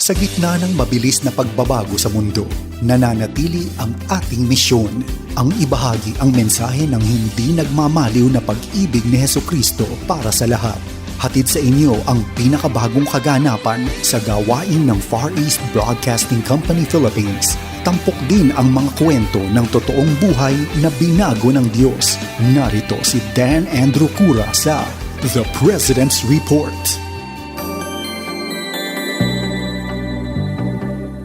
Sa gitna ng mabilis na pagbabago sa mundo, nananatili ang ating misyon, ang ibahagi ang mensahe ng hindi nagmamaliw na pag-ibig ni Hesukristo para sa lahat. Hatid sa inyo ang pinakabagong kaganapan sa gawain ng Far East Broadcasting Company Philippines. Tampok din ang mga kwento ng totoong buhay na binago ng Diyos. Narito si Dan Andrew Cura sa The President's Report.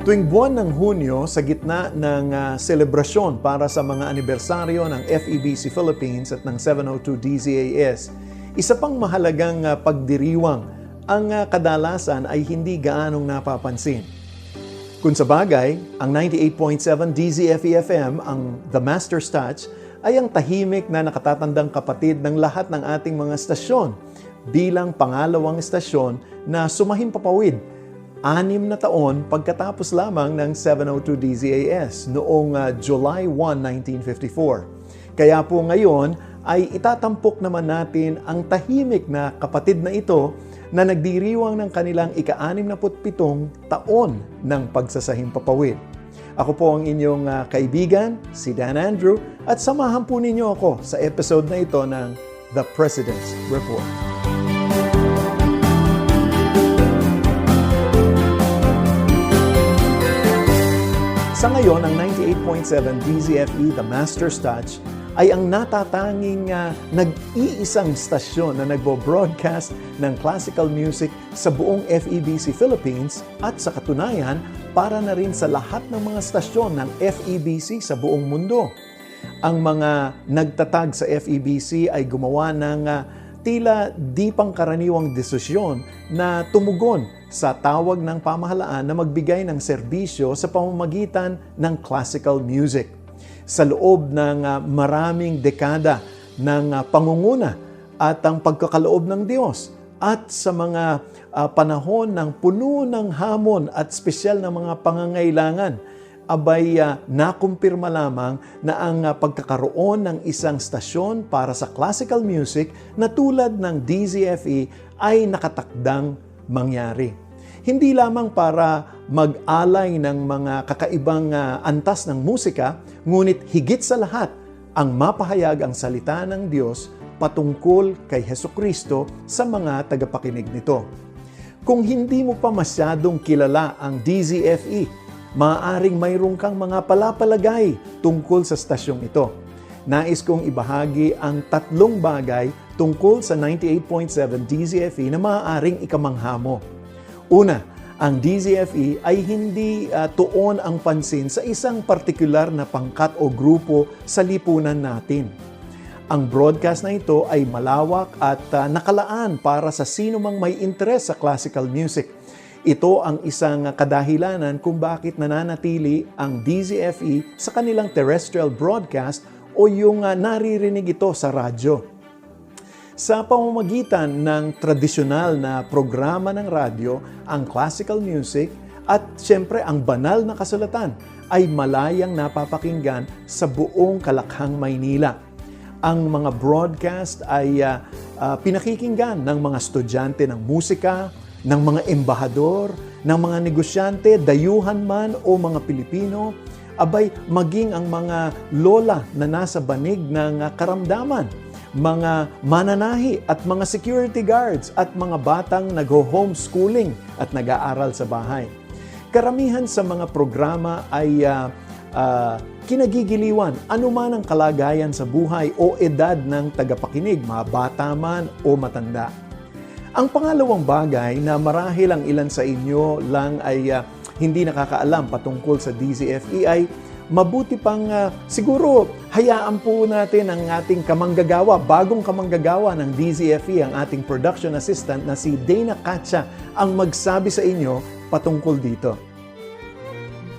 Tuwing buwan ng Hunyo, sa gitna ng selebrasyon para sa mga anibersaryo ng FEBC Philippines at ng 702 DZAS, isa pang mahalagang pagdiriwang ang kadalasan ay hindi gaanong napapansin. Kung sa bagay, ang 98.7 DZFE-FM, ang The Master's Touch, ay ang tahimik na nakatatandang kapatid ng lahat ng ating mga estasyon bilang pangalawang estasyon na sumahimpapawid 6 na taon pagkatapos lamang ng 702 DZAS noong July 1, 1954. Kaya po ngayon ay itatampok naman natin ang tahimik na kapatid na ito na nagdiriwang ng kanilang ika-67 taon ng pagsasahimpapawid. Ako po ang inyong kaibigan, si Dan Andrew, at samahan po ninyo ako sa episode na ito ng The President's Report. Sa ngayon, ang 98.7 DZFE, The Master's Touch, ay ang natatanging nag-iisang stasyon na nagbo-broadcast ng classical music sa buong FEBC Philippines at sa katunayan, para na rin sa lahat ng mga stasyon ng FEBC sa buong mundo. Ang mga nagtatag sa FEBC ay gumawa ng tila di pangkaraniwang desisyon na tumugon sa tawag ng pamahalaan na magbigay ng serbisyo sa pamamagitan ng classical music. Sa loob ng maraming dekada ng pangunguna at ang pagkakaloob ng Diyos at sa mga panahon ng puno ng hamon at espesyal na mga pangangailangan, abay nakumpirma lamang na ang pagkakaroon ng isang stasyon para sa classical music na tulad ng DZFE ay nakatakdang mangyari. Hindi lamang para mag-alay ng mga kakaibang antas ng musika, ngunit higit sa lahat ang mapahayag ang salita ng Diyos patungkol kay Hesukristo sa mga tagapakinig nito. Kung hindi mo pa masyadong kilala ang DZFE, maaaring mayroon kang mga palapalagay tungkol sa stasyong ito. Nais kong ibahagi ang 3 bagay tungkol sa 98.7 DZFE na maaaring ikamangha mo. Una, ang DZFE ay hindi tuon ang pansin sa isang partikular na pangkat o grupo sa lipunan natin. Ang broadcast na ito ay malawak at nakalaan para sa sino mang may interes sa classical music. Ito ang isang kadahilanan kung bakit nananatili ang DZFE sa kanilang terrestrial broadcast o yung naririnig ito sa radyo. Sa pamamagitan ng tradisyonal na programa ng radyo, ang classical music at siyempre ang banal na kasulatan ay malayang napapakinggan sa buong Kalakhang, Maynila. Ang mga broadcast ay pinakikinggan ng mga estudyante ng musika, ng mga embahador, ng mga negosyante, dayuhan man o mga Pilipino, abay maging ang mga lola na nasa banig ng karamdaman, mga mananahi at mga security guards at mga batang nag-homeschooling at nag-aaral sa bahay. Karamihan sa mga programa ay kinagigiliwan anuman ang kalagayan sa buhay o edad ng tagapakinig, mga bata man o matanda. Ang pangalawang bagay na marahil ang ilan sa inyo lang ay hindi nakakaalam patungkol sa DZFE ay mabuti pang siguro hayaan po natin ang ating kamanggagawa, bagong kamanggagawa ng DZFE, ang ating production assistant na si Dana Katcha, ang magsabi sa inyo patungkol dito.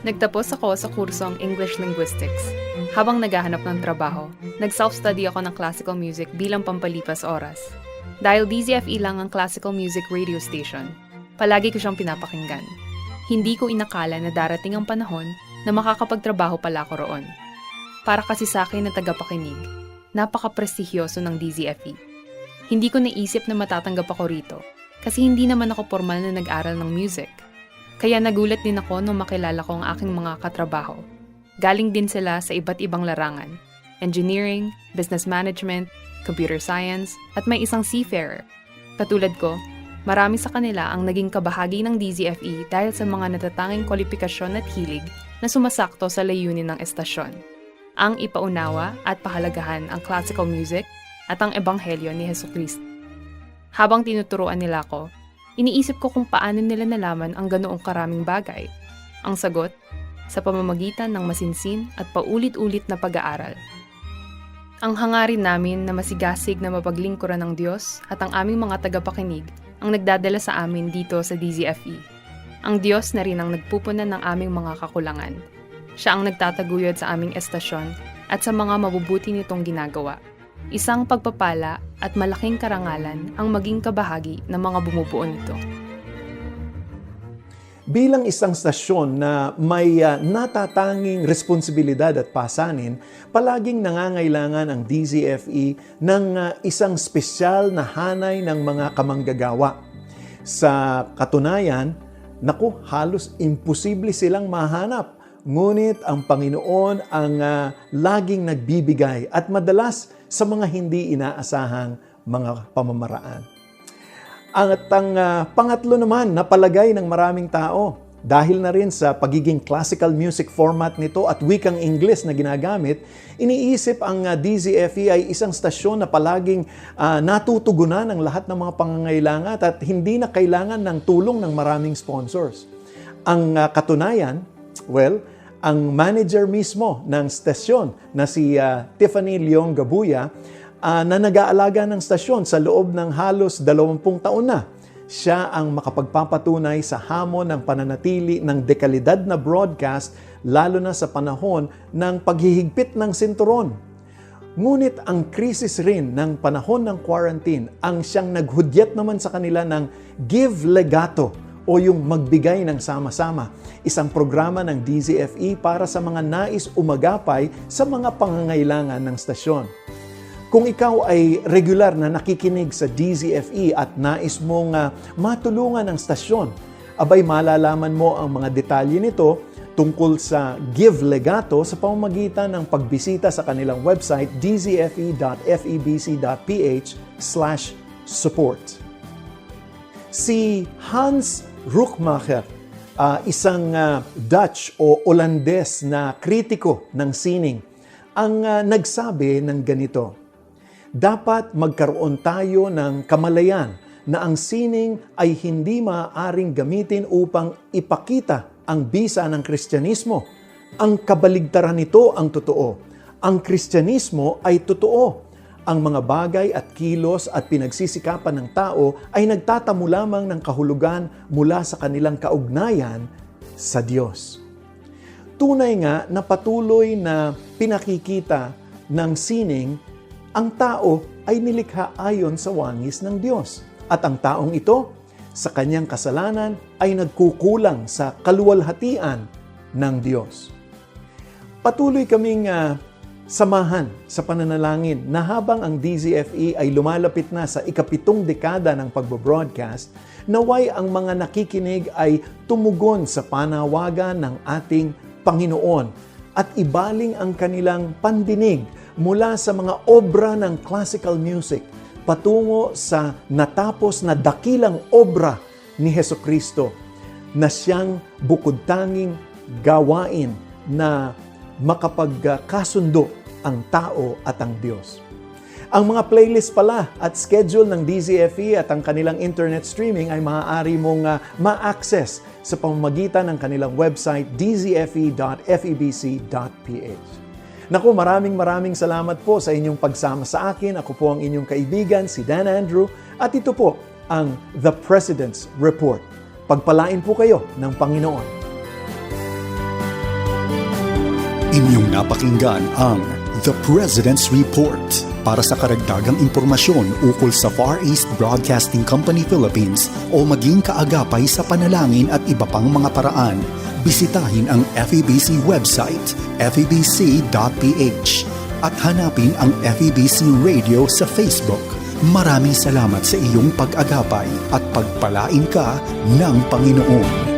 Nagtapos ako sa kursong English Linguistics. Habang naghahanap ng trabaho, nag-self-study ako ng classical music bilang pampalipas oras. Dahil DZFE lang ang classical music radio station, palagi ko siyang pinapakinggan. Hindi ko inakala na darating ang panahon na makakapagtrabaho pala ako roon. Para kasi sa akin na tagapakinig, napaka-prestihyoso ng DZFE. Hindi ko naisip na matatanggap ako rito kasi hindi naman ako formal na nag-aral ng music. Kaya nagulat din ako nung makilala ko ang aking mga katrabaho. Galing din sila sa iba't ibang larangan. Engineering, business management, computer science, at may isang seafarer. Katulad ko, marami sa kanila ang naging kabahagi ng DZFE dahil sa mga natatanging kwalifikasyon at hilig na sumasakto sa layunin ng estasyon. Ang ipaunawa at pahalagahan ang classical music at ang ebanghelyo ni Jesucristo. Habang tinuturuan nila ako, iniisip ko kung paano nila nalaman ang ganoong karaming bagay. Ang sagot, sa pamamagitan ng masinsin at paulit-ulit na pag-aaral. Ang hangarin namin na masigasig na mapaglingkuran ng Diyos at ang aming mga tagapakinig ang nagdadala sa amin dito sa DZFE. Ang Diyos na rin ang nagpupunan ng aming mga kakulangan. Siya ang nagtataguyod sa aming estasyon at sa mga mabubuti nitong ginagawa. Isang pagpapala at malaking karangalan ang maging kabahagi ng mga bumubuo nito. Bilang isang stasyon na may natatanging responsibilidad at pasanin, palaging nangangailangan ang DZFE ng isang espesyal na hanay ng mga kamanggagawa. Sa katunayan, halos imposible silang mahanap. Ngunit ang Panginoon ang laging nagbibigay at madalas sa mga hindi inaasahang mga pamamaraan. At ang pangatlo naman na palagay ng maraming tao, dahil na rin sa pagiging classical music format nito at wikang Ingles na ginagamit, iniisip ang DZFE ay isang stasyon na palaging natutugunan ang lahat ng mga pangangailangan at hindi na kailangan ng tulong ng maraming sponsors. Ang katunayan, ang manager mismo ng stasyon na si Tiffany Leong Gabuya, na nag-aalaga ng stasyon sa loob ng halos 20 taon na. Siya ang makapagpapatunay sa hamon ng pananatili ng dekalidad na broadcast lalo na sa panahon ng paghihigpit ng sinturon. Ngunit ang krisis rin ng panahon ng quarantine ang siyang naghudyat naman sa kanila ng Give Legato o yung magbigay ng sama-sama, isang programa ng DZFE para sa mga nais umagapay sa mga pangangailangan ng stasyon. Kung ikaw ay regular na nakikinig sa DZFE at nais mong matulungan ng stasyon, abay malalaman mo ang mga detalye nito tungkol sa Give Legato sa pamamagitan ng pagbisita sa kanilang website dzfe.febc.ph/support. Si Hans Rookmacher, isang Dutch o Olandes na kritiko ng sining, ang nagsabi ng ganito: dapat magkaroon tayo ng kamalayan na ang sining ay hindi maaaring gamitin upang ipakita ang bisa ng Kristyanismo. Ang kabaligtaran nito ang totoo. Ang Kristyanismo ay totoo. Ang mga bagay at kilos at pinagsisikapan ng tao ay nagtatamo lamang ng kahulugan mula sa kanilang kaugnayan sa Diyos. Tunay nga na patuloy na pinakikita ng sining, ang tao ay nilikha ayon sa wangis ng Diyos. At ang taong ito, sa kanyang kasalanan, ay nagkukulang sa kaluwalhatian ng Diyos. Patuloy kaming samahan sa pananalangin na habang ang DZFE ay lumalapit na sa ika-7 dekada ng pagbo-broadcast, naway ang mga nakikinig ay tumugon sa panawagan ng ating Panginoon at ibaling ang kanilang pandinig mula sa mga obra ng classical music patungo sa natapos na dakilang obra ni Jesucristo na siyang bukod-tanging gawain na makapagkasundo ang tao at ang Diyos. Ang mga playlist pala at schedule ng DZFE at ang kanilang internet streaming ay maaari mong ma-access sa pamamagitan ng kanilang website dzfe.febc.ph. Naku, maraming salamat po sa inyong pagsama sa akin. Ako po ang inyong kaibigan, si Dan Andrew, at ito po ang The President's Report. Pagpalain po kayo ng Panginoon. Inyong napakinggan ang The President's Report. Para sa karagdagang impormasyon ukol sa Far East Broadcasting Company Philippines o maging kaagapay sa panalangin at iba pang mga paraan, bisitahin ang FEBC website, febc.ph, at hanapin ang FEBC Radio sa Facebook. Maraming salamat sa iyong pag-agapay at pagpalain ka ng Panginoon.